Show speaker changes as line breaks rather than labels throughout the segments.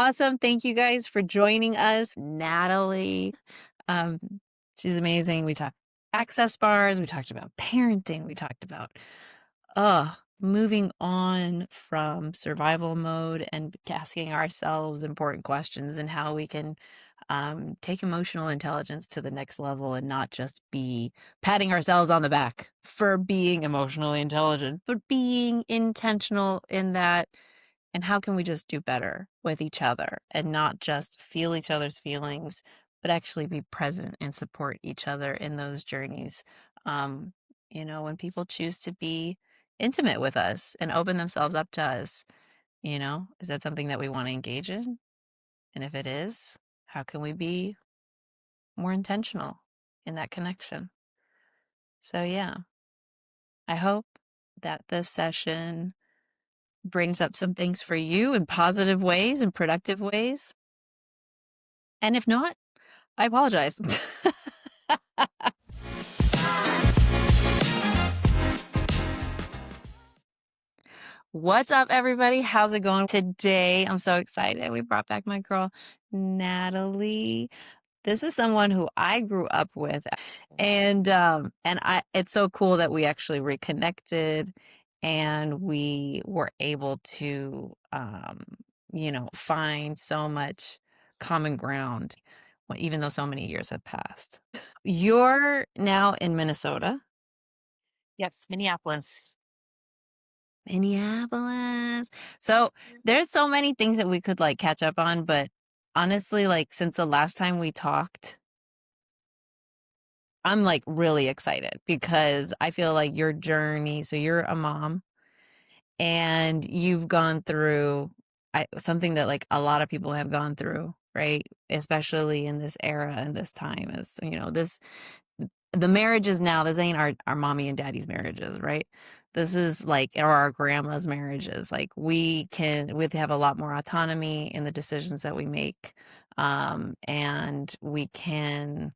awesome. Thank you guys for joining us. Natalie, um, she's amazing. We talked access bars. We talked about parenting. We talked about moving on from survival mode and asking ourselves important questions and how we can take emotional intelligence to the next level and not just be patting ourselves on the back for being emotionally intelligent, but being intentional in that. And how can we just do better with each other and not just feel each other's feelings, but actually be present and support each other in those journeys? Um, when people choose to be intimate with us and open themselves up to us, is that something that we want to engage in? And if it is, how can we be more intentional in that connection? So, yeah, I hope that this session brings up some things for you in positive ways and productive ways. And if not, I apologize. What's up, everybody? How's it going today? I'm so excited. We brought back my girl, Natalie. This is someone who I grew up with, and it's so cool that we actually reconnected and we were able to find so much common ground even though so many years have passed. You're now in Minnesota.
Yes, Minneapolis.
Minneapolis. So there's so many things that we could like catch up on, but honestly, like since the last time we talked, I'm like really excited because I feel like your journey, so you're a mom and you've gone through something that like a lot of people have gone through, right? Especially in this era and this time is, the marriages now, this ain't our mommy and daddy's marriages, right? This is like, or our grandma's marriages. Like we have a lot more autonomy in the decisions that we make. And we can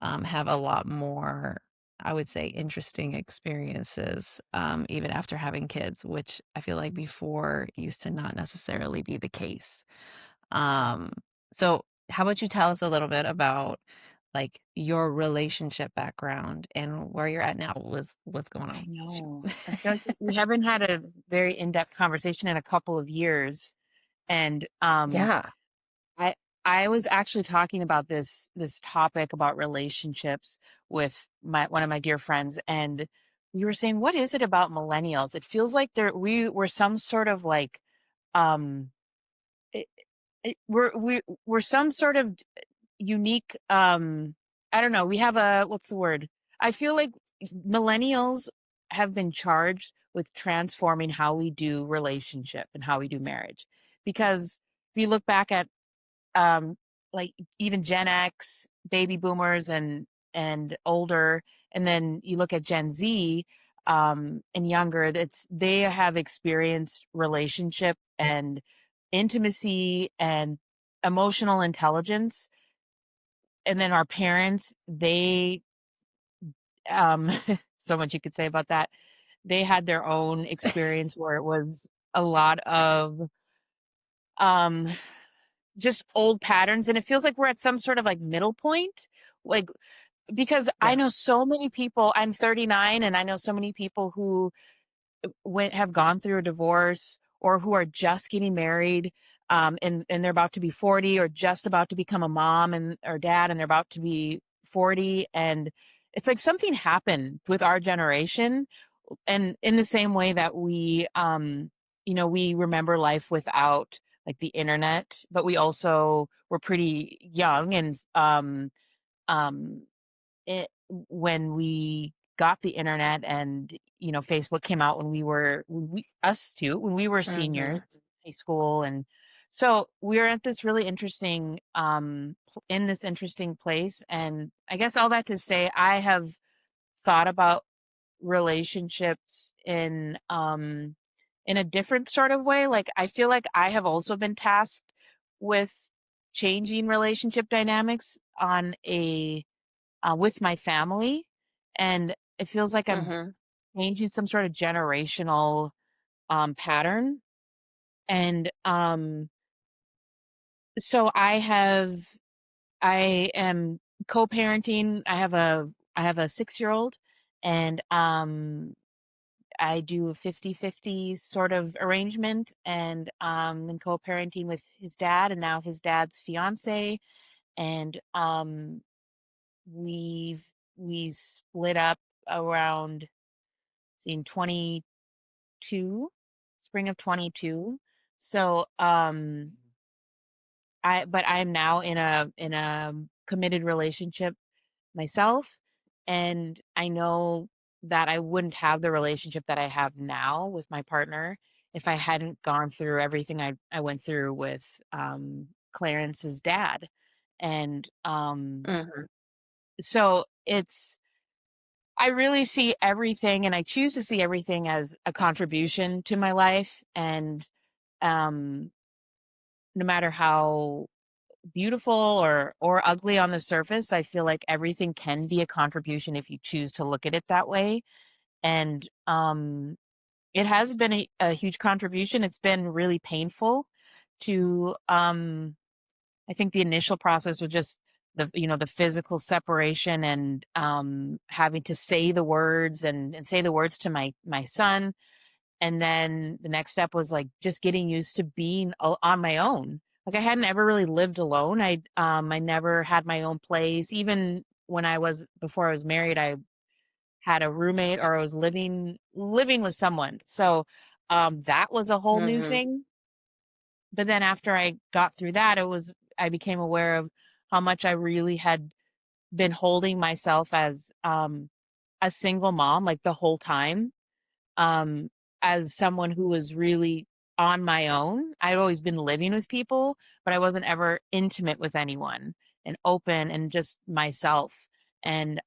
have a lot more, I would say, interesting experiences, even after having kids, which I feel like before used to not necessarily be the case. Um, so how about you tell us a little bit about like your relationship background and where you're at now with what's going
I
on?
know. I feel like we haven't had a very in-depth conversation in a couple of years. And
Yeah.
I I was actually talking about this topic about relationships with my one of my dear friends, and we were saying, what is it about millennials? It feels like we were some sort of like um it, we're some sort of unique I don't know, we have a what's the word? I feel like millennials have been charged with transforming how we do relationship and how we do marriage. Because if you look back at um like even Gen X, baby boomers and older, and then you look at Gen Z and younger, that's they have experienced relationship and intimacy and emotional intelligence. And then our parents, they um so much you could say about that. They had their own experience where it was a lot of um just old patterns, and it feels like we're at some sort of like middle point, like because I
Yeah.
know so many people. I'm 39 and I know so many people who have gone through a divorce or who are just getting married, and they're about to be 40 or just about to become a mom and or dad, and they're about to be 40, and it's like something happened with our generation. And in the same way that we remember life without like the internet, but we also were pretty young, and um it when we got the internet, and Facebook came out when us too, when we were seniors
Mhm.
in high school. And so we're at this really interesting in this interesting place. And I guess all that to say, I have thought about relationships in a different sort of way. Like I feel like I have also been tasked with changing relationship dynamics on a with my family, and it feels like I'm
Mhm.
changing some sort of generational pattern. And So I am co-parenting. I have a 6-year-old, and I do a 50-50 sort of arrangement, and in co-parenting with his dad and now his dad's fiance, and we've we split up around in 22, spring of 22. So I'm now in a committed relationship myself, and I know that I wouldn't have the relationship that I have now with my partner if I hadn't gone through everything I went through with Clarence's dad. And
Mhm.
so it's I really see everything, and I choose to see everything as a contribution to my life. And um no matter how beautiful or ugly on the surface, I feel like everything can be a contribution if you choose to look at it that way. And it has been a huge contribution. It's been really painful to I think the initial process was just the physical separation, and having to say the words and say the words to my son. And then the next step was like just getting used to being on my own. Like I hadn't ever really lived alone. I never had my own place. Even when before I was married, I had a roommate, or I was living with someone. So that was a whole new
Mhm.
thing. But then after I got through that, I became aware of how much I really had been holding myself as a single mom like the whole time, um, as someone who was really on my own. I'd always been living with people, but I wasn't ever intimate with anyone and open and just myself. And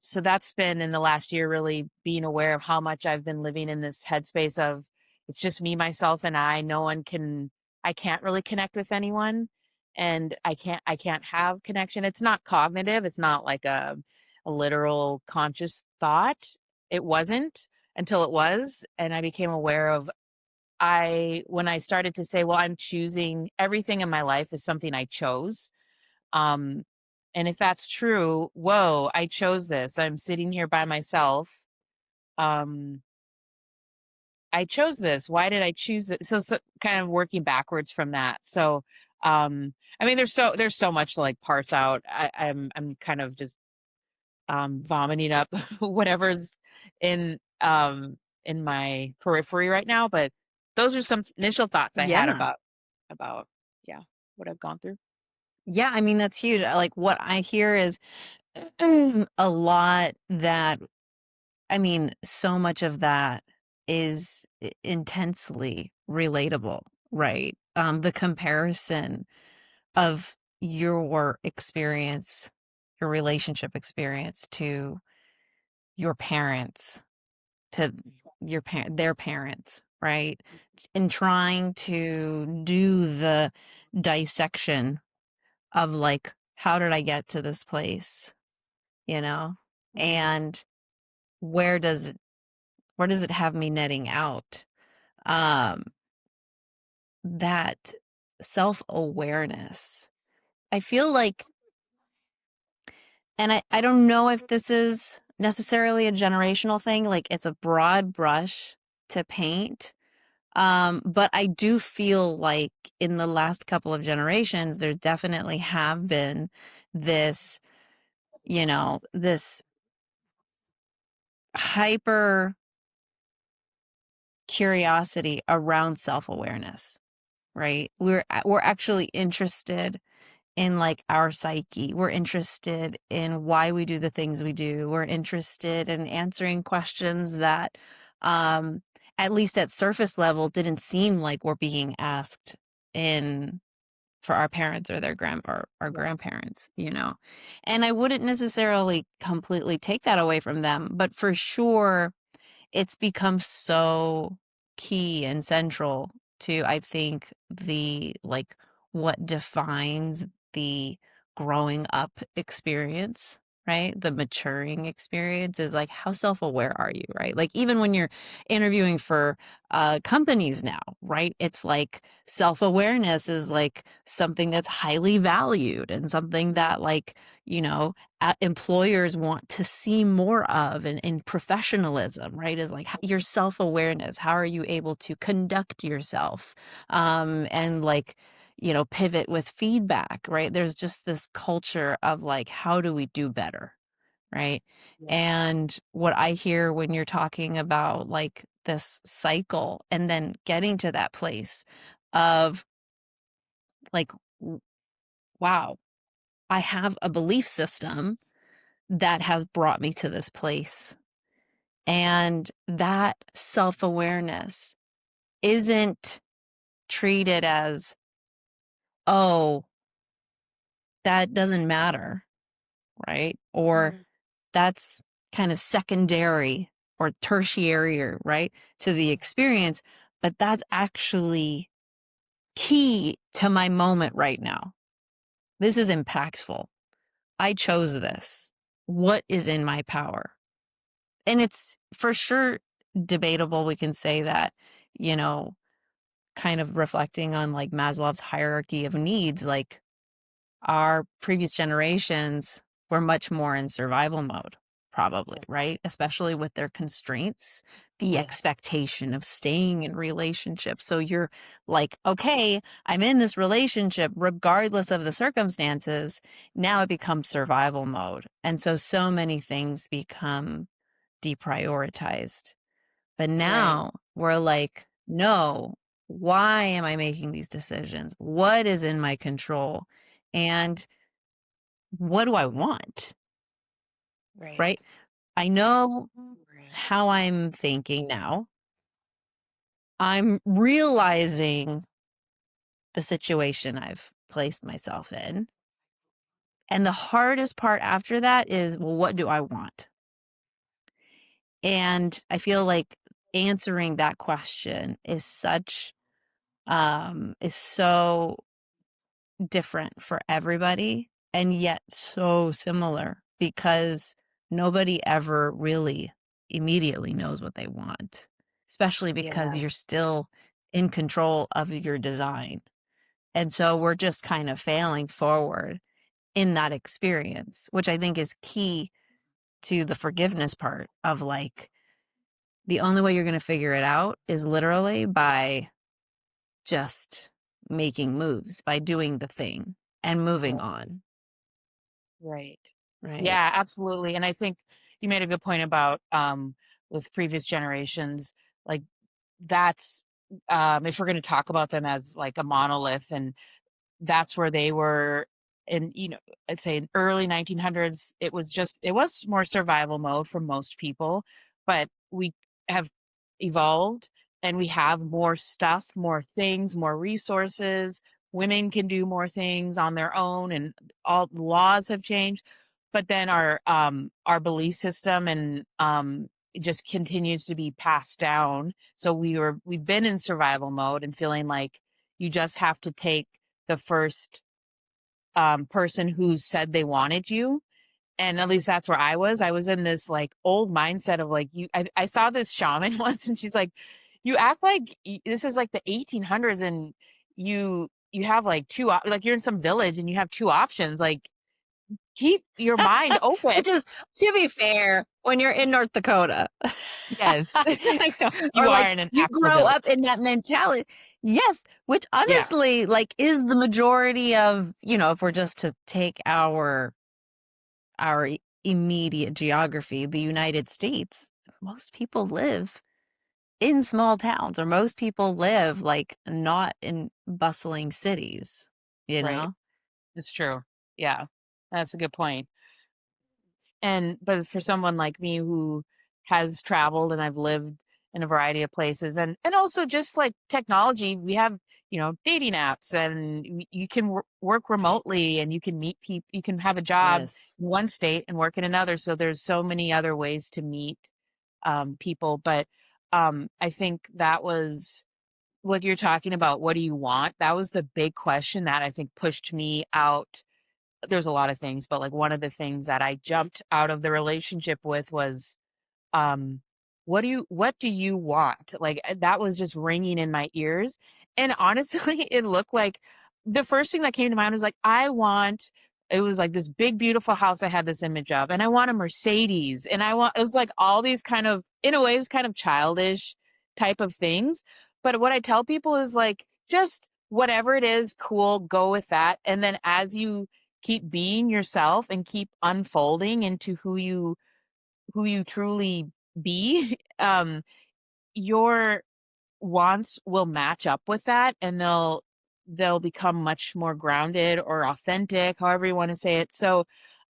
so that's been in the last year, really being aware of how much I've been living in this headspace of it's just me, myself, and I. I can't really connect with anyone, and I can't have connection. It's not cognitive. It's not like a literal conscious thought. It wasn't until it was, and I became aware of I when I started to say, well, I'm choosing everything in my life is something I chose. Um, and if that's true, whoa, I chose this. I'm sitting here by myself. Um, I chose this. Why did I choose it? So kind of working backwards from that. So I mean there's so much to like parse out. I'm kind of just vomiting up whatever's in in my periphery right now. But those are some initial thoughts I had
Yeah.
about yeah, what I've gone through.
Yeah, I mean, that's huge. Like, what I hear is a lot that I mean, so much of that is intensely relatable, right? The comparison of your experience, your relationship experience to your parents, to their parents, right? In trying to do the dissection of like, how did I get to this place, you know?
Mhm.
And where does it where does it have me netting out? Um, that self-awareness. I feel like, and I don't know if this is necessarily a generational thing, like it's a broad brush to paint. But I do feel like in the last couple of generations, there definitely have been this, this hyper curiosity around self-awareness, right? We're actually interested in like our psyche. We're interested in why we do the things we do. We're interested in answering questions that um at least at surface level didn't seem like we're being asked in for our parents or or our
Yeah.
grandparents, you know. And I wouldn't necessarily completely take that away from them, but for sure it's become so key and central to, I think, the like what defines the growing up experience. right? The maturing experience is like, how self-aware are you, right? Like even when you're interviewing for companies now, right? It's like self-awareness is like something that's highly valued and something that like, you know, employers want to see more of in professionalism, right? Is like your self-awareness. How are you able to conduct yourself? And like, you know, pivot with feedback, right? There's just this culture of like, how do we do better, right?
Yeah.
And what I hear when you're talking about like this cycle and then getting to that place of like, wow, I have a belief system that has brought me to this place. And that self awareness isn't treated as, oh, that doesn't matter, right? Or
Mhm.
that's kind of secondary or tertiary or right to the experience, but that's actually key to my moment right now. This is impactful. I chose this. What is in my power? And it's for sure debatable. We can say that, you know, kind of reflecting on like Maslow's hierarchy of needs, like our previous generations were much more in survival mode, probably,
Yeah.
right? Especially with their constraints, the
Yeah.
expectation of staying in relationships. So you're like, okay, I'm in this relationship regardless of the circumstances. Now it becomes survival mode. And so many things become deprioritized. But
Right.
now we're like, no, why am I making these decisions? What is in my control? And what do I want?
Right.
Right? I know
Right.
how I'm thinking now. I'm realizing the situation I've placed myself in. And the hardest part after that is, well, what do I want? And I feel like answering that question is so different for everybody and yet so similar because nobody ever really immediately knows what they want, especially because
Yeah.
you're still in control of your design. And so we're just kind of failing forward in that experience, which I think is key to the forgiveness part of like the only way you're going to figure it out is literally by just making moves, by doing the thing and moving
Right.
on.
Right.
Right.
Yeah, absolutely. And I think you made a good point about with previous generations, like that's if we're going to talk about them as like a monolith, and that's where they were in, I'd say in early 1900s, it was more survival mode for most people, but we have evolved and we have more stuff, more things, more resources. Women can do more things on their own and all the laws have changed. But then our belief system and it just continues to be passed down. So we've been in survival mode and feeling like you just have to take the first person who said they wanted you. And at least that's where I was. I was in this like old mindset of like I saw this shaman once and she's like, you act like this is like the 1800s and you have like like you're in some village and you have two options. Like keep your mind open.
Which is, to be fair, when you're in North Dakota.
Yes. I know. You
Or
are
like
in an
you
actual
grow
village.
up in that mentality. Yes, which
Yeah.
honestly, like, is the majority of, you know, if we're just to take our immediate geography, the United States, most people live in small towns or most people live like not in bustling cities, you
Right.
know?
It's true. Yeah. That's a good point. And but for someone like me who has traveled and I've lived in a variety of places and also just like technology, we have, dating apps and you can work remotely and you can meet people, you can have a job
Yes.
in one state and work in another. So there's so many other ways to meet people. But I think that was what you're talking about. What do you want? That was the big question that I think pushed me out there's a lot of things, but like one of the things that I jumped out of the relationship with was, um, what do you want? Like, that was just ringing in my ears, and honestly, it looked like the first thing that came to mind was like, I want it was like this big, beautiful house I had this image of, and I want a Mercedes, and I want it was like all these kind of in a way, it's kind of childish type of things, but what I tell people is like, just whatever it is, cool, go with that, and then as you keep being yourself and keep unfolding into who you truly be, your wants will match up with that and they'll become much more grounded or authentic, however you want to say it. So,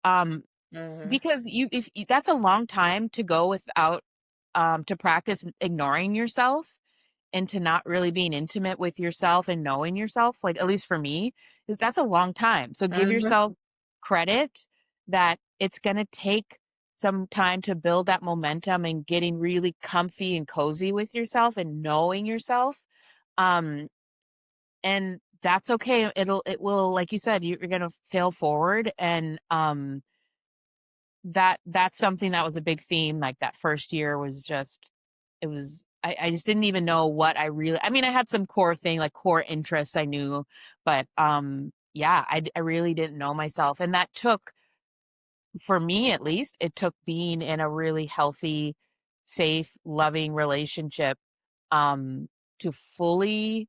um,
Mhm.
because that's a long time to go without to practice ignoring yourself and to not really being intimate with yourself and knowing yourself, like at least for me, that's a long time. So give
Mhm.
yourself credit that it's going to take some time to build that momentum and getting really comfy and cozy with yourself and knowing yourself. Um, and that's okay. It will, like you said, you're going to fail forward. And, that's something that was a big theme. Like that first year was just it was I just didn't even know what I really I mean, I had some core interests I knew, but yeah, I really didn't know myself. And that took, for me at least, it took being in a really healthy, safe, loving relationship um to fully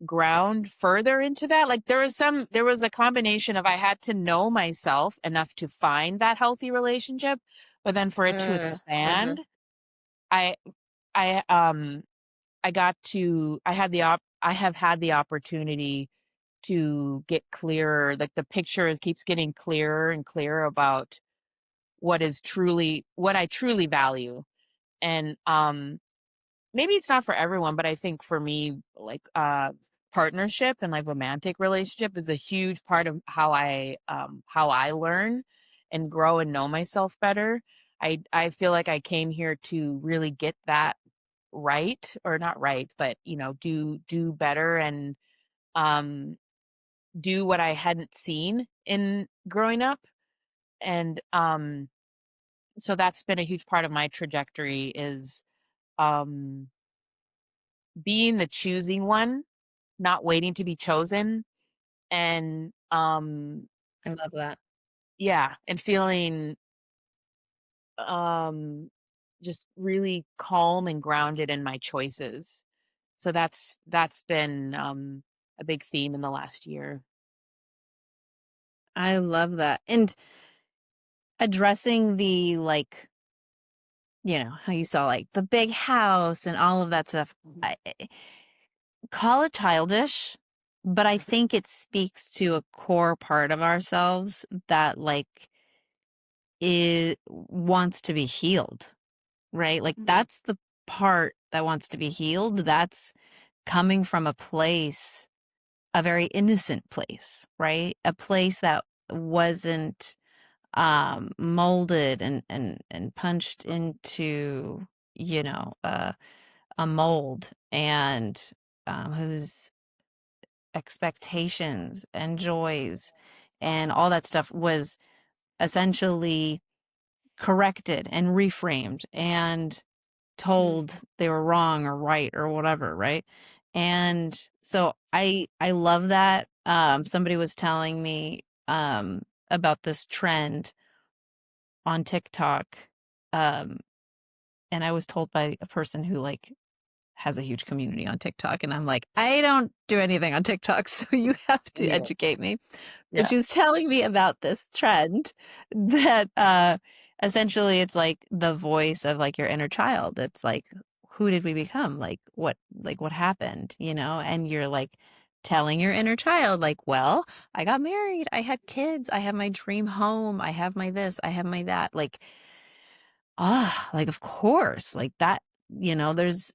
ground further into that. Like there was a combination of I had to know myself enough to find that healthy relationship, but then for it to
Mhm.
expand, I I I got to I have had the opportunity to get clearer. Like the picture keeps getting clearer and clearer about what I truly value. And maybe it's not for everyone, but I think for me, like partnership and like romantic relationship is a huge part of how I learn and grow and know myself better. I feel like I came here to really get that right, or not right, but do better and um do what I hadn't seen in growing up. And so that's been a huge part of my trajectory is um being the choosing one, not waiting to be chosen, and
I love that.
yeah, and feeling um just really calm and grounded in my choices. So that's been a big theme in the last year.
I love that. And addressing the like, how you saw like the big house and all of that stuff.
Mhm.
I call it childish, but I think it speaks to a core part of ourselves that like it wants to be healed, right? Like
Mhm.
that's the part that wants to be healed. That's coming from a place, a very innocent place, right? A place that wasn't molded and punched into, a mold, and whose expectations and joys and all that stuff was essentially corrected and reframed and told
Mhm.
they were wrong or right or whatever, right? And so I love that. Somebody was telling me about this trend on TikTok. Um, and I was told by a person who like has a huge community on TikTok, and I'm like, I don't do anything on TikTok, so you have to
Yeah.
educate me. But
Yeah.
she was telling me about this trend that essentially it's like the voice of like your inner child. It's like, who did we become? Like what happened, And you're like telling your inner child, like, well, I got married, I had kids, I have my dream home, I have my this, I have my that. Like, of course, like that, there's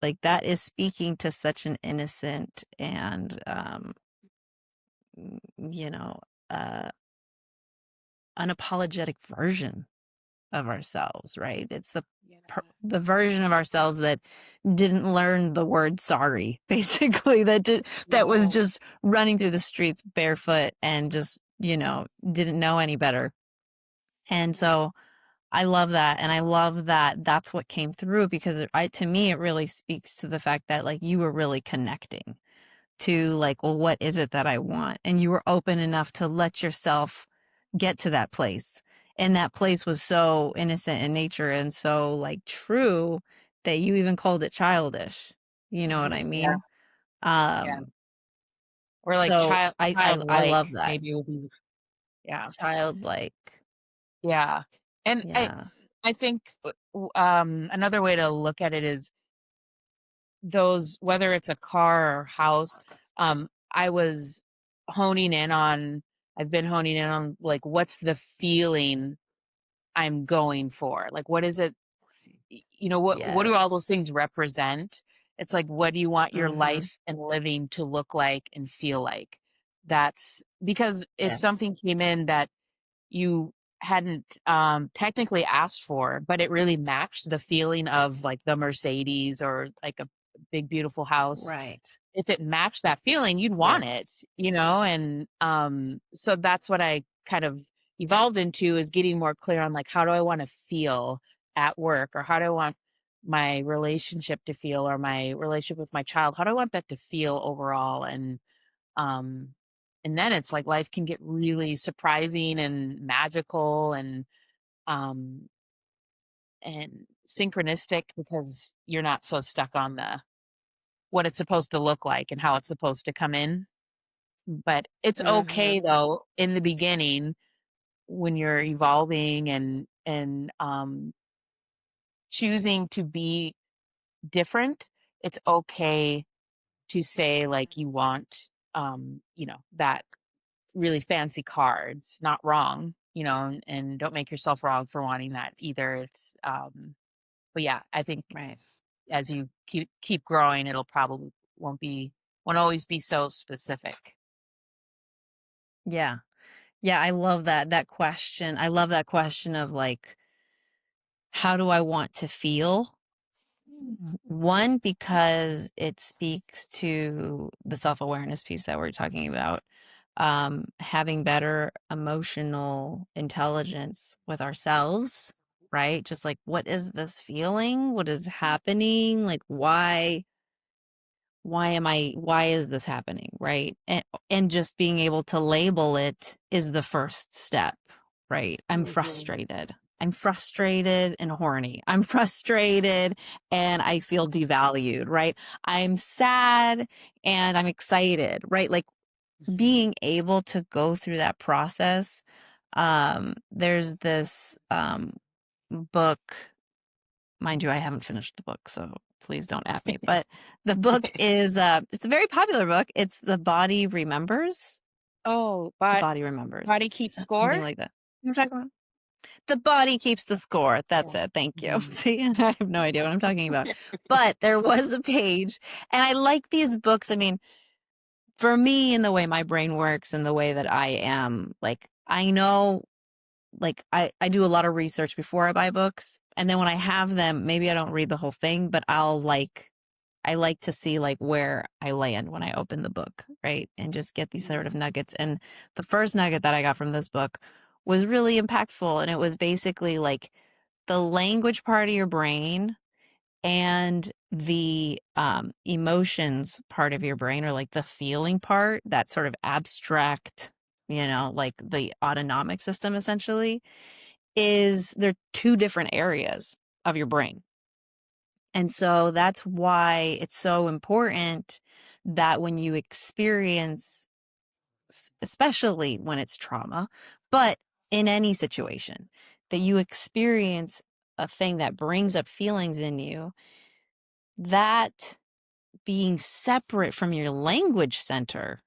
like that is speaking to such an innocent and you know, uh unapologetic version of ourselves, right? It's
Yeah.
the version of ourselves that didn't learn the word sorry, basically, that was
Right.
just running through the streets barefoot and just didn't know any better. And so I love that, and I love that that's what came through because to me, it really speaks to the fact that, like, you were really connecting to, like, well, what is it that I want? And you were open enough to let yourself get to that place. And that place was so innocent in nature and so, like, true that you even called it childish. You know what I
Yeah,
mean?
yeah.
Um,
Or like
so I
childlike
love that.
maybe would be yeah.
Childlike.
Yeah. And
Yeah.
I think another way to look at it is those whether it's a car or house, I was honing in on I've been honing in on like what's the feeling I'm going for? Like what is it what do all those
Yes.
things represent? It's like what do you want your
Mhm.
life and living to look like and feel like? That's because if
Yes.
something came in that you hadn't technically asked for, but it really matched the feeling of like the Mercedes or like a big beautiful house.
Right.
If it matched that feeling, you'd want
Yes.
it, and so that's what I kind of evolved into is getting more clear on like how do I want to feel at work or how do I want my relationship to feel or my relationship with my child, how do I want that to feel overall um, and then it's like life can get really surprising and magical um and synchronistic because you're not so stuck on the what it's supposed to look like and how it's supposed to come in. But it's okay
Mhm.
though in the beginning when you're evolving and choosing to be different, it's okay to say like you want that really fancy cards, not wrong, and don't make yourself wrong for wanting that either. But yeah, I think
Right.
as you keep growing, it'll probably won't always be so specific.
Yeah. Yeah, I love that question. I love that question of, like, how do I want to feel? One, because it speaks to the self-awareness piece that we're talking about, having better emotional intelligence with ourselves, right? Just like, what is this feeling? What is happening? Like, why is this happening, right? And just being able to label it is the first step, right?
Mhm.
I'm frustrated and horny. I'm frustrated and I feel devalued, right? I'm sad and I'm excited, right? Like,
Mhm.
being able to go through that process. There's this book. Mind you, I haven't finished the book, so please don't at me. But the book is it's a very popular book. It's The Body Remembers.
Oh,
The
but
Body Remembers.
body keeps
Something
score?
like that. You know what I'm talking about? The Body Keeps the Score. That's
Yeah.
it. Thank you.
Mhm.
See, I have no idea what I'm talking about. But there was a page, and I like these books. I mean, for me, in the way my brain works and the way that I am, like, I know, like, I do a lot of research before I buy books. And then when I have them, maybe I don't read the whole thing, but I like to see, like, where I land when I open the book, right? And just get these sort of
Mhm.
nuggets. And the first nugget that I got from this book was really impactful. And it was basically like the language part of your brain and the emotions part of your brain, or like the feeling part, that sort of abstract, like the autonomic system essentially, is they're two different areas of your brain. And so that's why it's so important that when you experience, especially when it's trauma, but in any situation, that you experience a thing that brings up feelings in you, that being separate from your language center,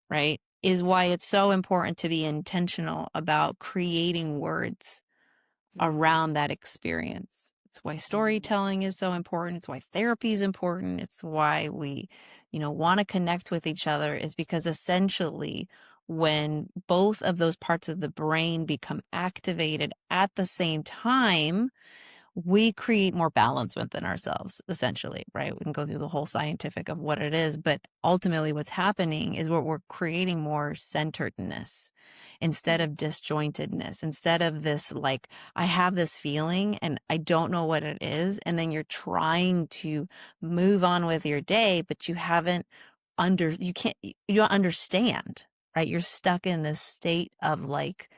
right, is why it's so important to be intentional about creating words
Mhm.
around that experience. It's why
Mhm.
storytelling is so important. It's why therapy is important. It's why we, want to connect with each other, is because essentially when both of those parts of the brain become activated at the same time, we create more balance within ourselves, essentially, right? We can go through the whole scientific of what it is, but ultimately what's happening is what we're creating more centeredness instead
Mm,
of disjointedness, instead of this like, I have this feeling and I don't know what it is. And then you're trying to move on with your day, but you haven't you can't, you don't understand, right? You're stuck in this state of like,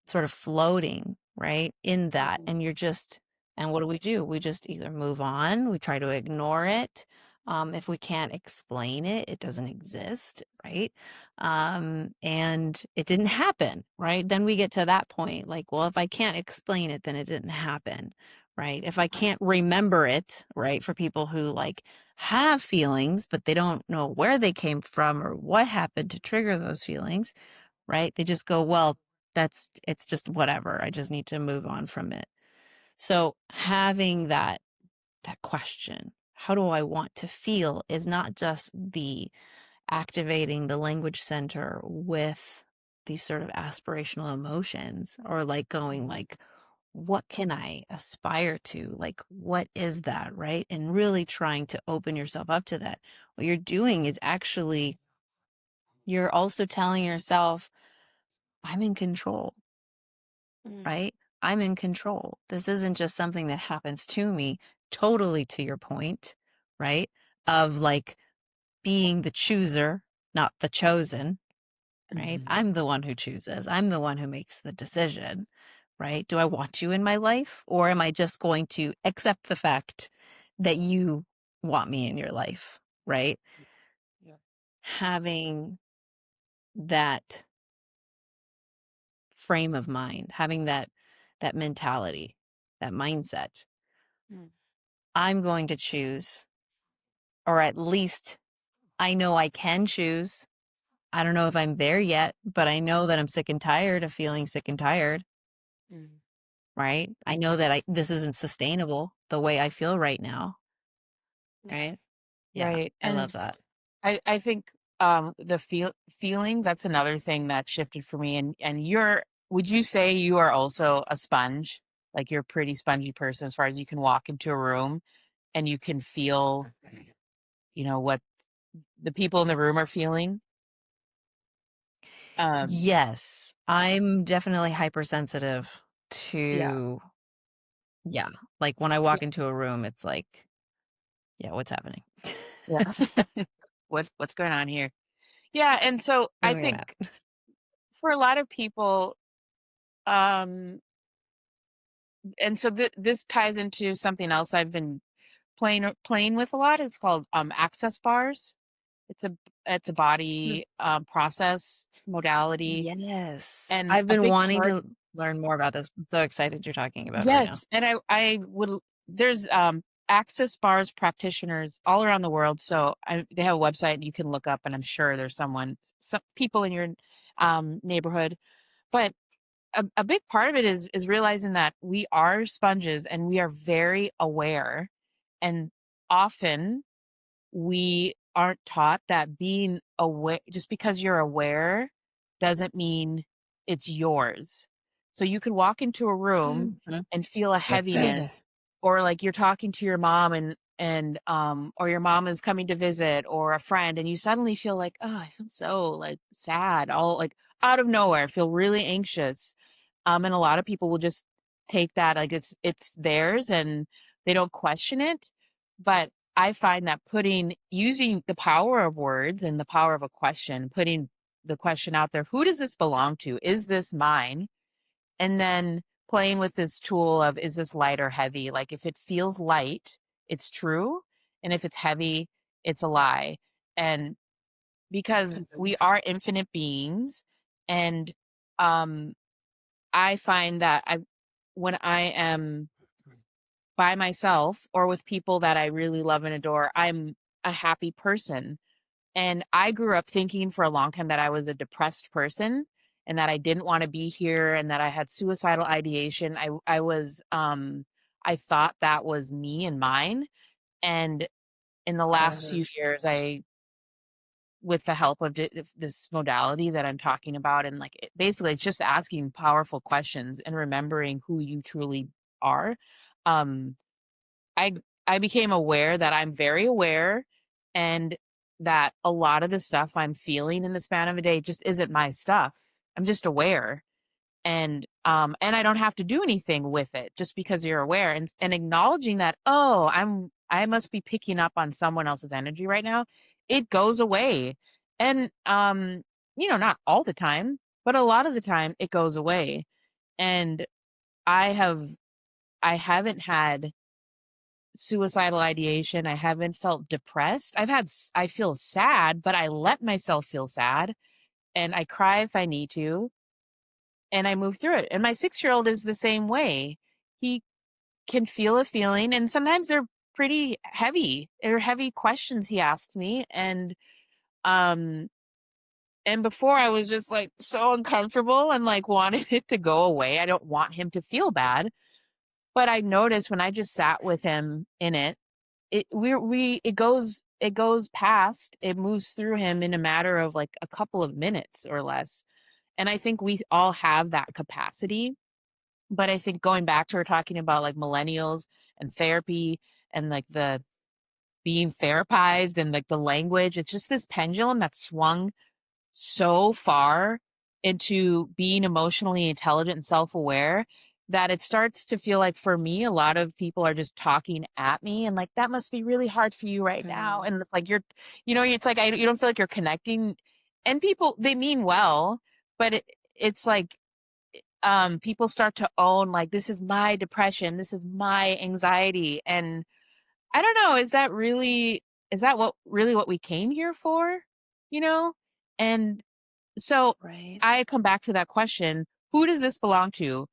sort of floating, right, in that.
mhm,
And you're just, and what do? We just either move on, we try to ignore it. If we can't explain it, it doesn't exist, right? And it didn't happen, right? Then we get to that point, like, well, if I can't explain it, then it didn't happen, right? If I can't remember it, right, for people who like have feelings, but they don't know where they came from or what happened to trigger those feelings, right? They just go, well, it's just whatever. I just need to move on from it. So having that question, how do I want to feel, is not just the activating the language center with these sort of aspirational emotions, or like going like, what can I aspire to? Like, what is that, right? And really trying to open yourself up to that. What you're doing is actually, you're also telling yourself, I'm in control,
mm,
right? I'm in control. This isn't just something that happens to me, totally to your point, right? Of like being the chooser, not the chosen, right?
mhm.
I'm the one who chooses. I'm the one who makes the decision, right? Do I want you in my life, or am I just going to accept the fact that you want me in your life, right?
Yeah.
Having that frame of mind, having that mentality, that mindset.
Mm,
I'm going to choose, or at least I know I can choose. I don't know if I'm there yet, but I know that I'm sick and tired of feeling sick and tired,
mm.
right? I know that this isn't sustainable the way I feel right now,
Yeah.
right? Yeah,
Right.
I love
And
that.
I think the feelings, that's another thing that shifted for me. And you're, would you say you are also a sponge? Like you're a pretty spongy person as far as you can walk into a room and you can feel, what the people in the room are feeling. Um
Yes, I'm definitely hypersensitive
yeah.
to, yeah, like when I
Yeah.
walk into a room, it's like, yeah, what's happening?
Yeah. What's going on here? Yeah, and so I
What's gonna
think
happen?
for a lot of people, um and so this ties into something else I've been playing with a lot. It's called access bars. It's a it's a body process modality,
Yes.
and
I've
a
been
big
wanting
part.
to learn more about this. I'm so excited you're talking about it right
Yes,
now.
and I would. There's access bars practitioners all around the world. So they have a website you can look up, and I'm sure there's some people in your neighborhood. But a big part of it is realizing that we are sponges and we are very aware, and often we aren't taught that being aware, just because you're aware doesn't mean it's yours. So you could walk into a room
Mhm.
and feel a heaviness, or like you're talking to your mom or your mom is coming to visit, or a friend, and you suddenly feel like, oh, I feel so like sad, all like out of nowhere, I feel really anxious. And a lot of people will just take that like it's theirs and they don't question it. But I find that using the power of words and the power of a question, putting the question out there, who does this belong to? Is this mine? And then playing with this tool of, is this light or heavy? Like if it feels light, it's true. And if it's heavy, it's a lie. And because we are infinite beings, and um I find that when I am by myself or with people that I really love and adore, I'm a happy person. And I grew up thinking for a long time that I was a depressed person and that I didn't want to be here and that I had suicidal ideation. I thought that was me and mine. And in the last
Uh-huh.
few years, with the help of this modality that I'm talking about, and like basically it's just asking powerful questions and remembering who you truly are. um, I I became aware that I'm very aware, and that a lot of the stuff I'm feeling in the span of a day just isn't my stuff. I'm just aware, and I don't have to do anything with it just because you're aware, and acknowledging that, "Oh, I must be picking up on someone else's energy right now." It goes away. And, not all the time, but a lot of the time it goes away. And I have I haven't had suicidal ideation. I haven't felt depressed. I feel sad, but I let myself feel sad, and I cry if I need to, and I move through it. And my 6-year-old is the same way. He can feel a feeling, and sometimes they're pretty heavy. They're heavy questions he asks me, um and before I was just like so uncomfortable and like wanted it to go away. I don't want him to feel bad, but I noticed when I just sat with him in it, it goes past, it moves through him in a matter of like a couple of minutes or less. And I think we all have that capacity. But I think going back to her talking about like millennials and therapy and like the being therapized and like the language, it's just this pendulum that swung so far into being emotionally intelligent and self-aware that it starts to feel like for me a lot of people are just talking at me and like that must be really hard for you right now,
Mm,
and it's like it's like you don't feel like you're connecting, and people they mean well, but it's like people start to own like this is my depression, this is my anxiety, and I don't know, is that what we came here for, you know? And so
right.
I come back to that question, who does this belong to?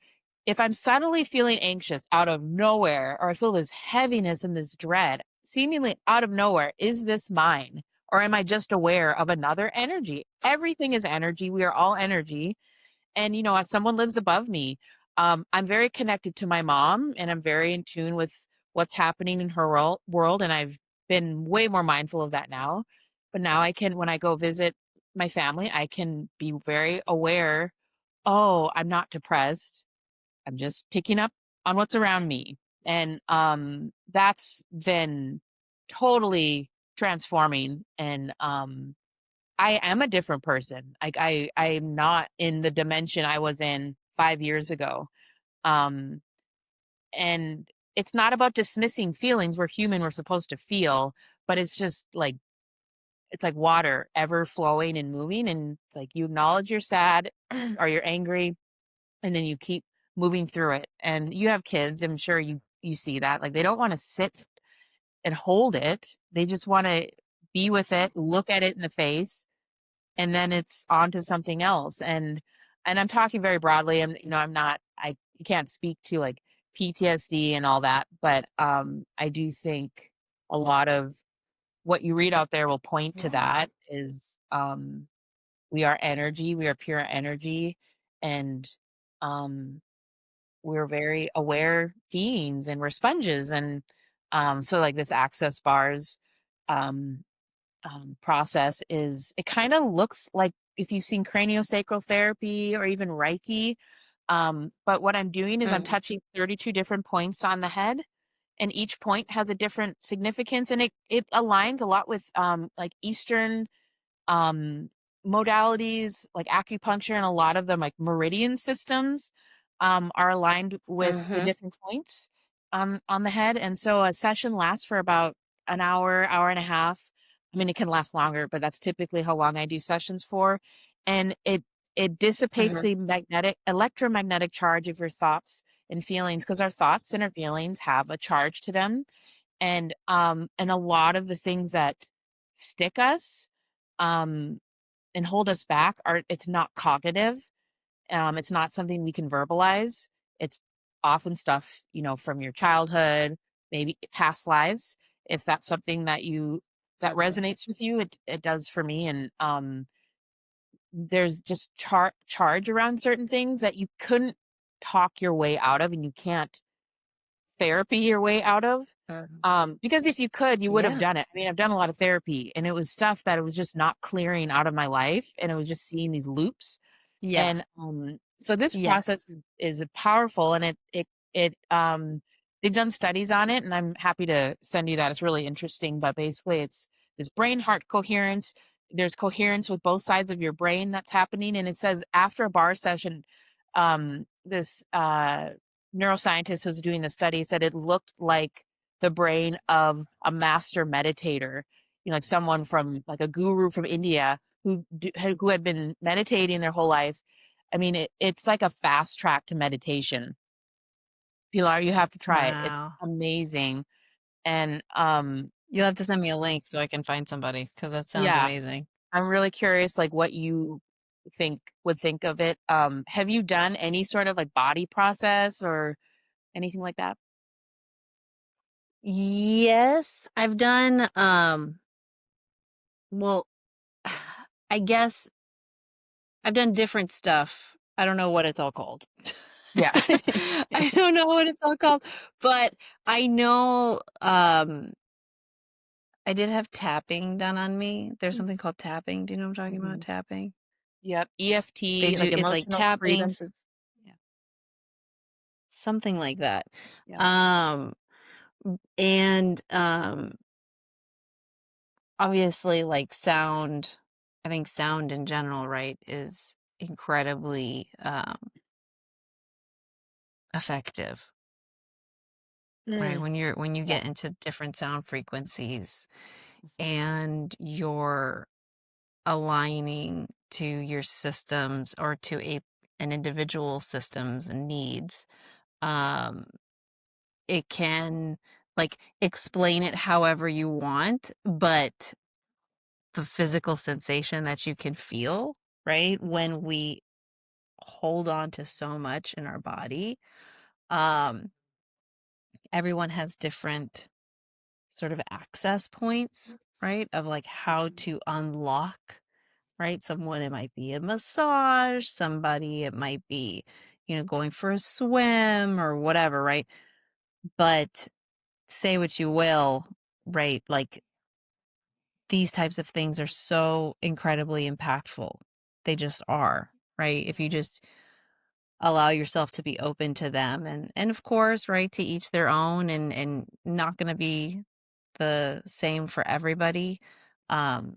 If I'm suddenly feeling anxious out of nowhere, or I feel this heaviness and this dread seemingly out of nowhere, is this mine? Or am I just aware of another energy? Everything is energy. We are all energy. And, as someone lives above me, I'm very connected to my mom, and I'm very in tune with what's happening in her world. And I've been way more mindful of that now. But now when I go visit my family, I can be very aware. Oh, I'm not depressed. I'm just picking up on what's around me. And that's been totally transforming. And I am a different person. I'm not in the dimension I was in 5 years ago. Um, and it's not about dismissing feelings. We're human, we're supposed to feel, but it's like water ever flowing and moving, and it's like you acknowledge you're sad or you're angry, and then you keep moving through it. And you have kids, I'm sure you see that. Like they don't want to sit and hold it. They just want to be with it, look at it in the face, and then it's on to something else. And I'm talking very broadly. I'm not I can't speak to like PTSD and all that, but I do think a lot of what you read out there will point to
Yeah.
that is we are energy, we are pure energy, and um we're very aware beings, and we're sponges. And so like this access bars um process is, it kind of looks like if you've seen craniosacral therapy or even Reiki. But what I'm doing is I'm
Mm,
touching 32 different points on the head, and each point has a different significance, and it aligns a lot with like Eastern um, modalities like acupuncture, and a lot of them like meridian systems are aligned with the
mhm.
different points on the head. And so a session lasts for about an hour, hour and a half. I mean, it can last longer, but that's typically how long I do sessions for. And it dissipates
Mhm.
the electromagnetic charge of your thoughts and feelings, because our thoughts and our feelings have a charge to them. And a lot of the things that stick us um and hold us back are, it's not cognitive, it's not something we can verbalize. It's often stuff, from your childhood, maybe past lives. If that's something that
Mhm.
resonates with you, it does for me. And there's just charge around certain things that you couldn't talk your way out of, and you can't therapy your way out of.
Mhm.
Because if you could, you would have
Yeah.
done it. I mean, I've done a lot of therapy, and it was stuff that it was just not clearing out of my life, and it was just seeing these loops.
Yeah.
And so this process
Yes.
is powerful, and it they've done studies on it, and I'm happy to send you that. It's really interesting, but basically it's this brain heart coherence. There's coherence with both sides of your brain that's happening, and it says after a bar session, this neuroscientist who's doing the study said it looked like the brain of a master meditator, like someone from like a guru from India who had been meditating their whole life. I mean, it's like a fast track to meditation. Pilar, you have to try it. It's
Wow.
amazing. And
You'll have to send me a link so I can find somebody because that sounds
yeah,
amazing.
I'm really curious like what you think of it. Have you done any sort of like body process or anything like that?
Yes, I've done, well, I guess I've done different stuff. I don't know what it's all called.
Yeah.
I don't know what it's all called, but I know, I did have tapping done on me. There's something called tapping. Do you know what I'm talking about?
Mhm.
Tapping.
Yep.
They
EFT,
do,
like
it's like
emotional
tapping,
freedom. Yeah.
something like that.
Yeah.
Um, and obviously, like sound, I think sound in general, right, is incredibly effective, right?
Mm,
When you
yeah.
get into different sound frequencies and you're aligning to your systems or to an individual systems and needs, um, it can like explain it however you want, but the physical sensation that you can feel, right? When we hold on to so much in our body, um, everyone has different sort of access points, right? Of like how to unlock, right? Someone, it might be a massage, somebody, it might be, going for a swim or whatever, right? But say what you will, right? Like these types of things are so incredibly impactful. They just are, right? If you just allow yourself to be open to them, and of course, right, to each their own, and not going to be the same for everybody. Um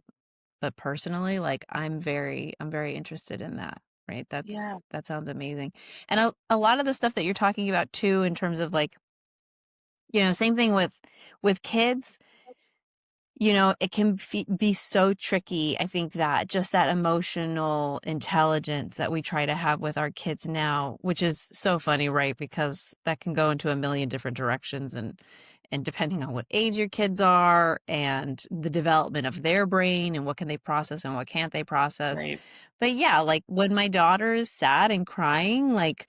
but personally, like I'm very interested in that, right?
Yeah.
That sounds amazing. And a lot of the stuff that you're talking about too in terms of like, same thing with kids. It can be so tricky. I think that just that emotional intelligence that we try to have with our kids now, which is so funny, right? Because that can go into a million different directions, and depending on what age your kids are and the development of their brain and what can they process and what can't they process.
Right.
But yeah, like when my daughter is sad and crying, like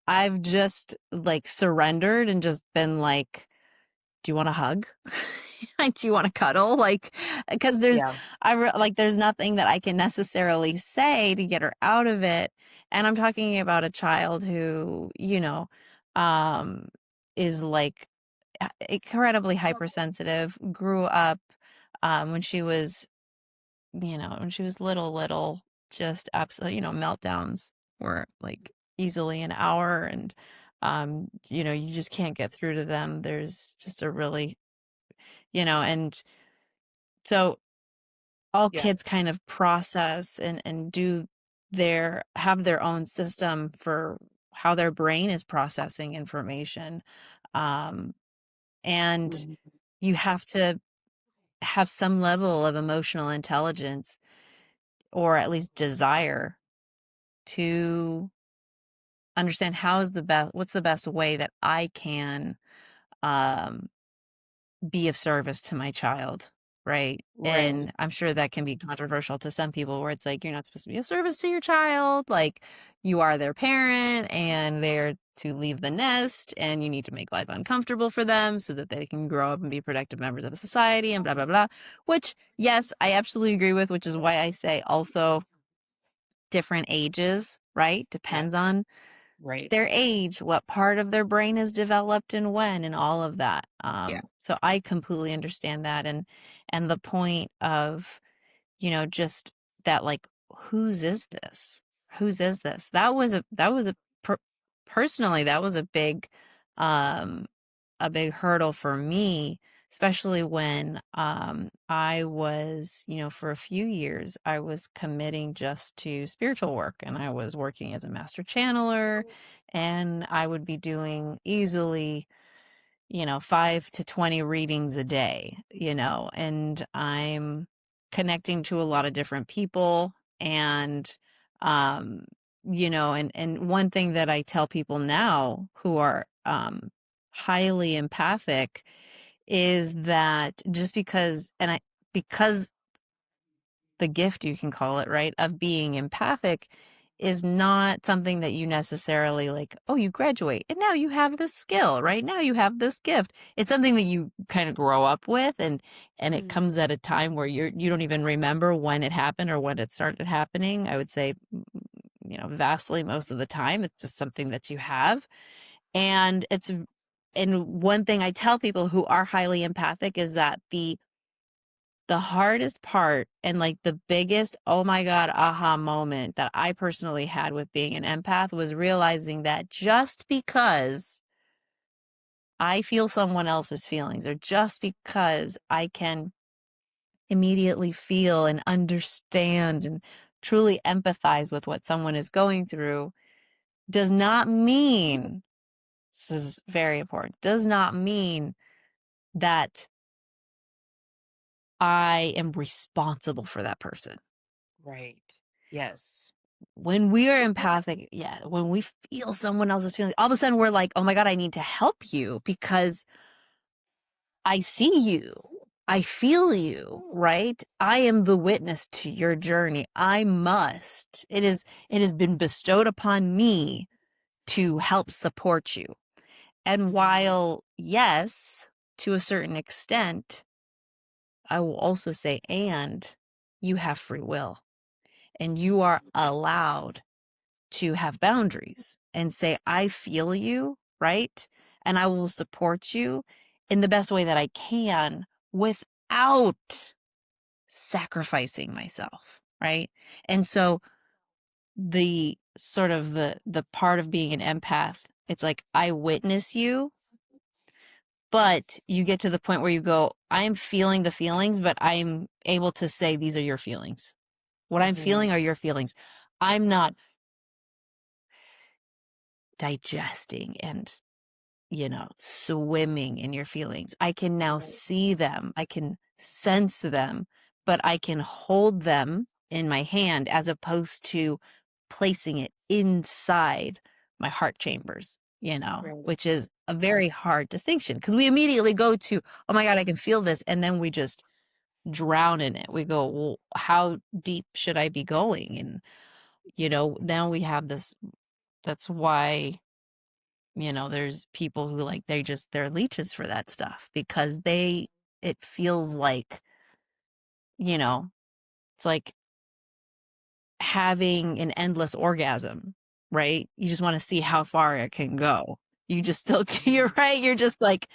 I've just like surrendered and just been like, do you want a hug? Like, do you want to cuddle? Like, because
Yeah.
like, there's nothing that I can necessarily say to get her out of it. And I'm talking about a child who, um, is like incredibly hypersensitive, grew up, when she was, when she was little, just absolutely, meltdowns were like easily an hour. And, you just can't get through to them. There's just a really, and so all
Yeah.
kids kind of process and do have their own system for how their brain is processing information. Um, and
Mhm.
you have to have some level of emotional intelligence or at least desire to understand what's the best way that I can um be of service to my child, right?
Right.
And I'm sure that can be controversial to some people where it's like, you're not supposed to be of service to your child. Like, you are their parent and they're to leave the nest, and you need to make life uncomfortable for them so that they can grow up and be productive members of a society and blah, blah, blah. Which, yes, I absolutely agree with, which is why I say also different ages, right?
Yeah.
Depends on
Right.
their age, what part of their brain is developed and when, and all of that.
Yeah.
So I completely understand that, and the point of, just that, like, whose is this? Whose is this? Personally, that was a big, um, a big hurdle for me, especially when I was, for a few years, I was committing just to spiritual work, and I was working as a master channeler, and I would be doing easily 5 to 20 readings a day, and I'm connecting to a lot of different people. And, um, and one thing that I tell people now who are highly empathic is that just because the gift, you can call it, right, of being empathic is not something that you necessarily like, oh, you graduate and now you have this skill, right? Now you have this gift. It's something that you kind of grow up with, and it
Mm.
comes at a time where you don't even remember when it happened or when it started happening. I would say, vastly most of the time, it's just something that you have. And one thing I tell people who are highly empathic is that the hardest part and like the biggest, oh my God, aha moment that I personally had with being an empath was realizing that just because I feel someone else's feelings, or just because I can immediately feel and understand and truly empathize with what someone is going through, does not mean, this is very important, does not mean that I am responsible for that person.
Right. Yes.
When we are empathic, yeah, when we feel someone else's feelings, all of a sudden we're like, oh my God, I need to help you because I see you. I feel you, right? I am the witness to your journey. I must. It has been bestowed upon me to help support you. And while, yes, to a certain extent, I will also say, and you have free will, and you are allowed to have boundaries and say, I feel you, right? And I will support you in the best way that I can without sacrificing myself, right? And so the sort of the part of being an empath, it's like I witness you, but you get to the point where you go, I'm feeling the feelings, but I'm able to say these are your feelings. What I'm
Hmm.
feeling are your feelings. I'm not digesting and swimming in your feelings. I can now see them, I can sense them, but I can hold them in my hand as opposed to placing it inside my heart chambers,
Right.
which is a very hard distinction because we immediately go to, oh my God, I can feel this. And then we just drown in it. We go, well, how deep should I be going? And, now we have this. That's why there's people who like they're leeches for that stuff because it feels like, you know, it's like having an endless orgasm, right? You just want to see how far it can go. You just still, you're right. You're just like,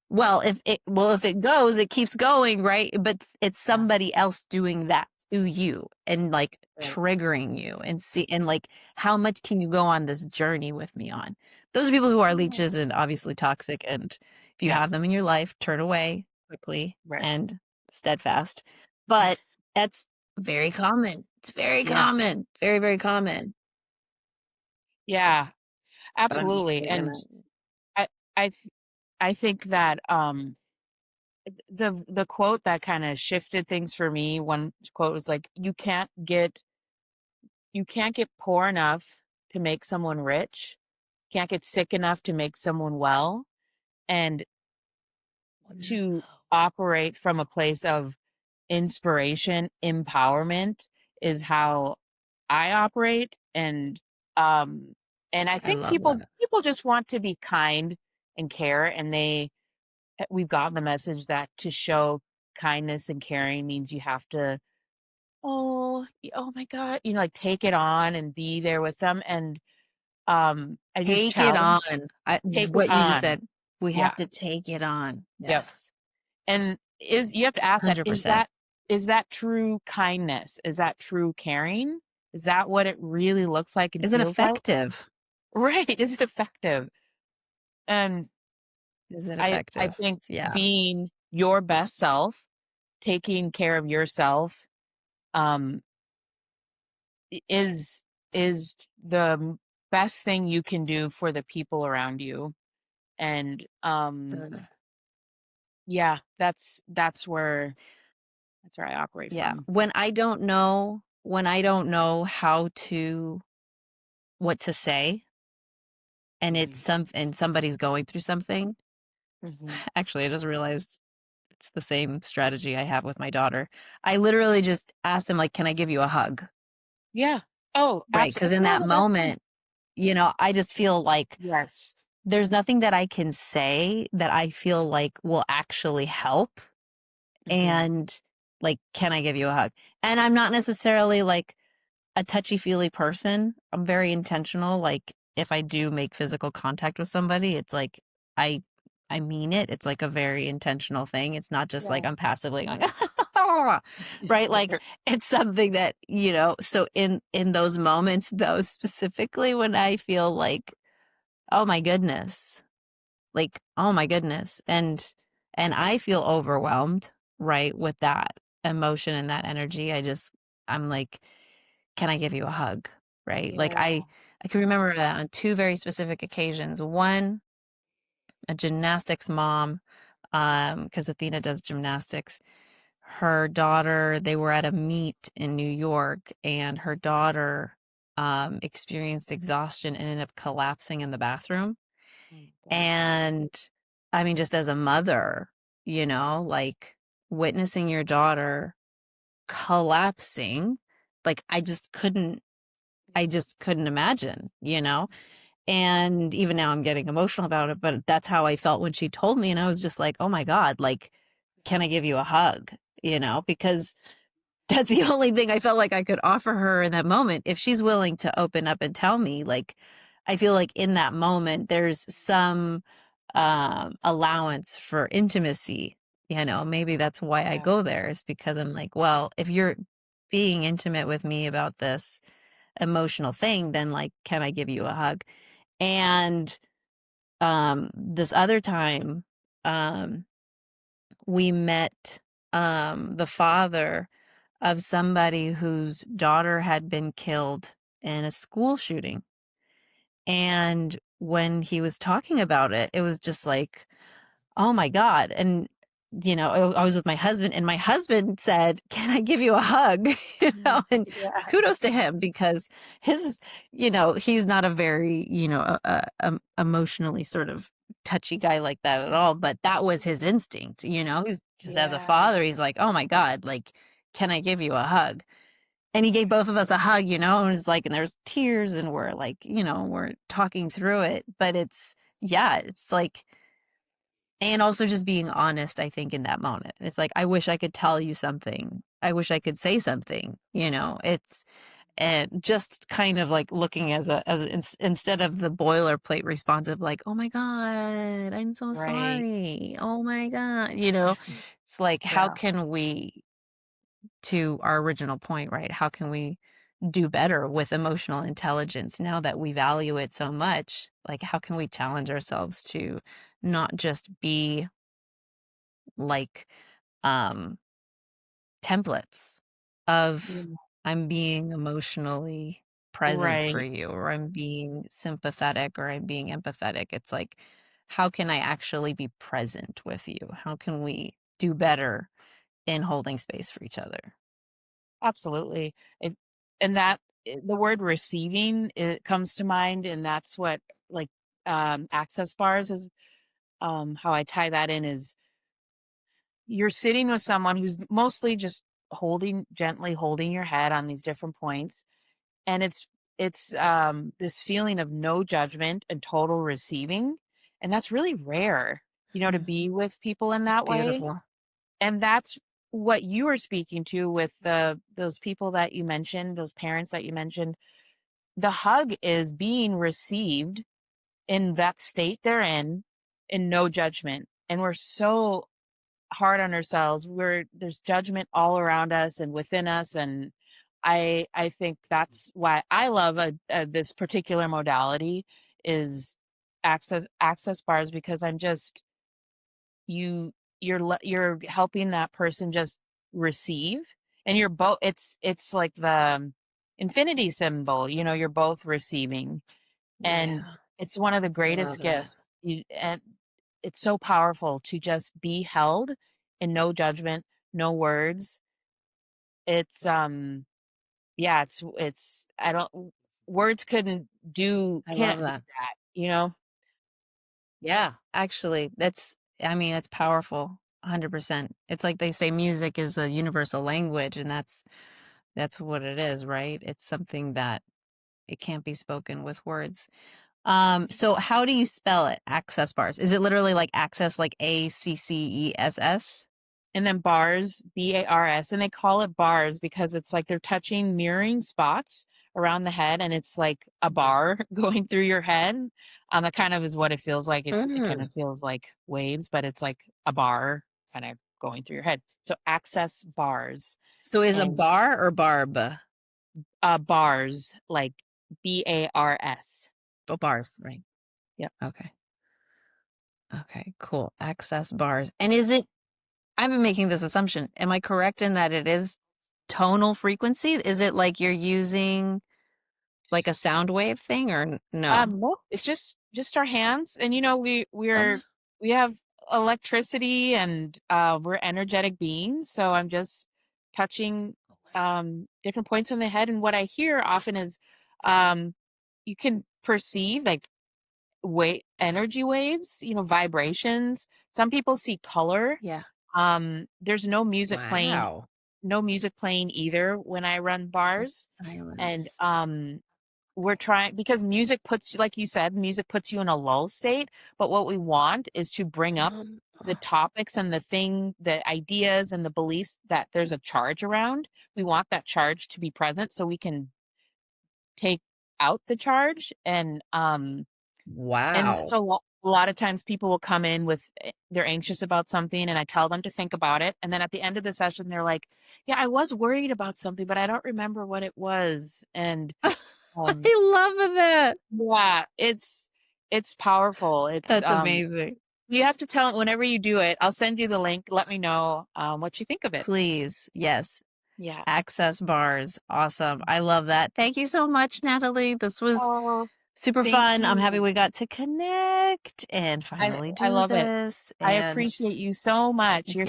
if it goes, it keeps going, right? But it's
Yeah.
somebody else doing that to you and like
Right.
triggering you and like how much can you go on this journey with me on? Those are people who are leeches and obviously toxic. And if you
Yeah.
have them in your life, turn away quickly
Right.
and steadfast. But that's very common. It's very
Yeah.
common. Very, very common.
Yeah.
But
Absolutely.
understand
And
that.
I I th- I think that the quote that kind of shifted things for me, one quote was like, you can't get poor enough to make someone rich, can't get sick enough to make someone well, and to operate from a place of inspiration, empowerment is how I operate. And I
I
think
love
people
that.
people just want to be kind and care, and we've gotten the message that to show kindness and caring means you have to, oh my God, like take it on and be there with them. And I just
Take it on.
challenge, take it
What you just
on.
said, we have
Yeah.
to take it on.
Yep.
Yes.
And you have to ask that,
100%.
is that true kindness? Is that true caring? Is that what it really looks like and
Is it
feels like?
effective?
Right. Is it effective? And
Is it
I
effective?
think
Yeah.
being your best self, taking care of yourself, um, is the best thing you can do for the people around you. And
Ugh.
yeah, that's where I operate
Yeah.
from.
When I don't know how to what to say, and
Mhm.
somebody's going through something.
Mhm.
Actually, I just realized it's the same strategy I have with my daughter. I literally just asked him, like, "Can I give you a hug?"
Yeah. Oh,
Right? Because
it's
in
not
that
the best thing.
moment, I just feel like
Yes.
there's nothing that I can say that I feel like will actually help.
Mhm.
And, like, "Can I give you a hug?" And I'm not necessarily, like, a touchy-feely person. I'm very intentional, like, if I do make physical contact with somebody, it's like I I mean it. It's, like, a very intentional thing. It's not just like
Yeah.
I'm passively going, right? Like, it's something that, so in those moments, though, specifically when I feel like, "Oh my goodness," like, "Oh my goodness," and I feel overwhelmed, right, with that emotion and that energy. I'm like, "Can I give you a hug?" Right? Like,
Yeah.
I can remember that on 2 very specific occasions. One, a gymnastics mom, because Athena does gymnastics. Her daughter they were at a meet in New York, and her daughter, experienced exhaustion and ended up collapsing in the bathroom.
Oh my gosh.
And, I mean, just as a mother, like, witnessing your daughter collapsing, like, I
Yeah.
just couldn't imagine, you know? And even now I'm getting emotional about it, but that's how I felt when she told me, and I was just like, "Oh my god, like, can I give you a hug?" Because that's the only thing I felt like I could offer her in that moment. If she's willing to open up and tell me, like, I feel like in that moment, there's some, allowance for intimacy, maybe that's why I
Yeah.
go there is because I'm like, "Well, if you're being intimate with me about this emotional thing, then, like, can I give you a hug?" And, this other time, um, we met, the father of somebody whose daughter had been killed in a school shooting. And when he was talking about it, it was just like, oh my God. And, I was with my husband, and my husband said, "Can I give you a hug?" And
Yeah.
kudos to him because his, he's not a very, emotionally sort of touchy guy like that at all. But that was his instinct, he's just as a
Yeah.
father, he's like, "Oh my God, like, can I give you a hug?" And he gave both of us a hug, and it was like, and there's tears, and we're like, we're talking through it. But yeah, it's like, and also just being honest, I think, in that moment. It's like, I wish I could tell you something. I wish I could say something, it's, and just kind of like looking instead of the boilerplate response of like, "Oh my God, I'm so
Right.
sorry. Oh my God," it's like, how
Yeah.
can we, to our original point, right? How can we do better with emotional intelligence now that we value it so much? Like, how can we challenge ourselves to not just be like, um, templates of,
Yeah.
I'm being emotionally present for
Right.
you, or I'm being sympathetic, or I'm being empathetic. It's like, how can I actually be present with you? How can we do better in holding space for each other?
Absolutely. It, and that the word receiving it comes to mind, and that's what like access bars is. How I tie that in is you're sitting with someone who's mostly just gently holding your head on these different points, and it's this feeling of no judgment and total receiving, and that's really rare, to
Mm,
be with people in
it's
that way.
beautiful.
And that's what you were speaking to with those people that you mentioned, those parents that you mentioned. The hug is being received in that state they're in no judgment. And we're so hard on ourselves. There's judgment all around us and within us, and I think that's why I love this particular modality is access bars, because I'm just you you're helping that person just receive, and you're both it's like the infinity symbol, you're both receiving, and
Yeah,
it's one of the
I love
greatest
that.
gifts. And it's so powerful to just be held in no judgment, no words. It's yeah, it's I don't words
I love
can't do
that.
that.
Yeah, actually, I mean, it's powerful, 100%. It's like they say music is a universal language, and that's what it is, right? It's something that it can't be spoken with words. So how do you spell it? Access bars. Is it literally like access, like ACCESS?
And then bars, BARS, and they call it bars because it's like they're touching mirroring spots around the head, and it's like a bar going through your head. That kind of is what it feels like. It kind
Mm.
of feels like waves, but it's like a bar kind of going through your head. So access bars
So is a
and
bar or barb?
bars like BARS.
Oh, bars, right.
Yep.
Okay. Okay, cool. Access bars. And is it I've been making this assumption. Am I correct in that it is tonal frequency? Is it like you're using like a sound wave thing or no?
No, it's just our hands, and
Oh,
we have electricity, and we're energetic beings. So I'm just touching different points on the head, and what I hear often is um, you can perceive like energy waves, vibrations. Some people see color.
yeah.
There's no music playing,
Wow.
either when I run
Just
bars, and
silence.
we're trying because music puts you like you said, music puts you in a lull state, but what we want is to bring up the
Oh,
topics and the ideas and the beliefs that there's a charge around. We want that charge to be present so we can take out the charge, and
wow.
so a lot of times people will come in with they're anxious about something, and I tell them to think about it, and then at the end of the session they're like, "Yeah, I was worried about something, but I don't remember what it was." And um
I love that.
yeah, it's powerful.
That's amazing.
You have to tell whenever you do it, I'll send you the link. Let me know what you think of it.
Please. Yes.
Yeah.
Access bars. Awesome. I love that. Thank you so much, Natalie. This was
Oh,
super
thank
fun. I'm happy
you.
we got to connect and
I
finally
I
do
love it.
this.
I
And
appreciate you so much.
yeah,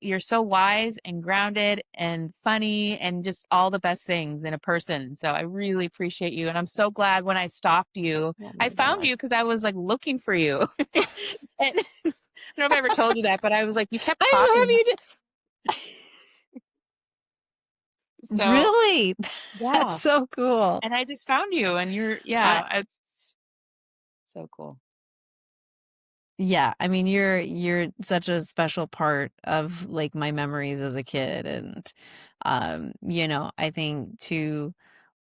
You're so wise and grounded and funny and just all the best things in a person. So I really appreciate you, and I'm so glad when I stopped you,
oh
I
my
found
God.
you because I was like looking for you. And I don't know if I ever told you that, but I was like, you kept
I'm so happy
popping.
you did.
So
Really? That's
yeah.
so cool.
And I just found you, and
I
it's so cool.
Yeah, I mean, you're such a special part of like my memories as a kid, and I think two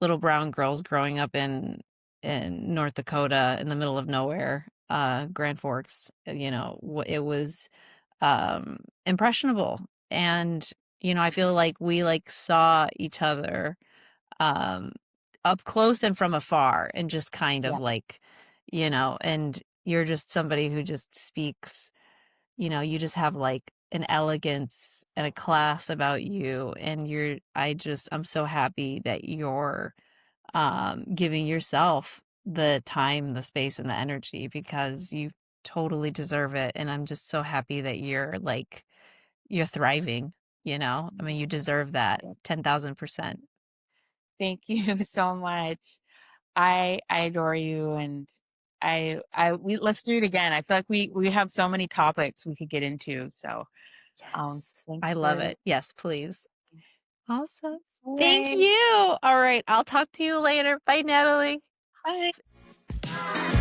little brown girls growing up in North Dakota in the middle of nowhere, Grand Forks, it was impressionable, and I feel like we like saw each other um up close and from afar and just kind of
Yeah.
like and you're just somebody who just speaks, you just have like an elegance and a class about you, and I'm so happy that you're giving yourself the time, the space, and the energy because you totally deserve it, and I'm just so happy that you're thriving. I mean, you deserve that
Yeah.
10,000%.
Thank you so much. I adore you, and we let's do it again. I feel like we have so many topics we could get into. So,
Yes.
thanks
I love
for
it. Yes, please. Awesome.
all
Thank
right.
you. All right. I'll talk to you later. Bye, Natalie.
Bye.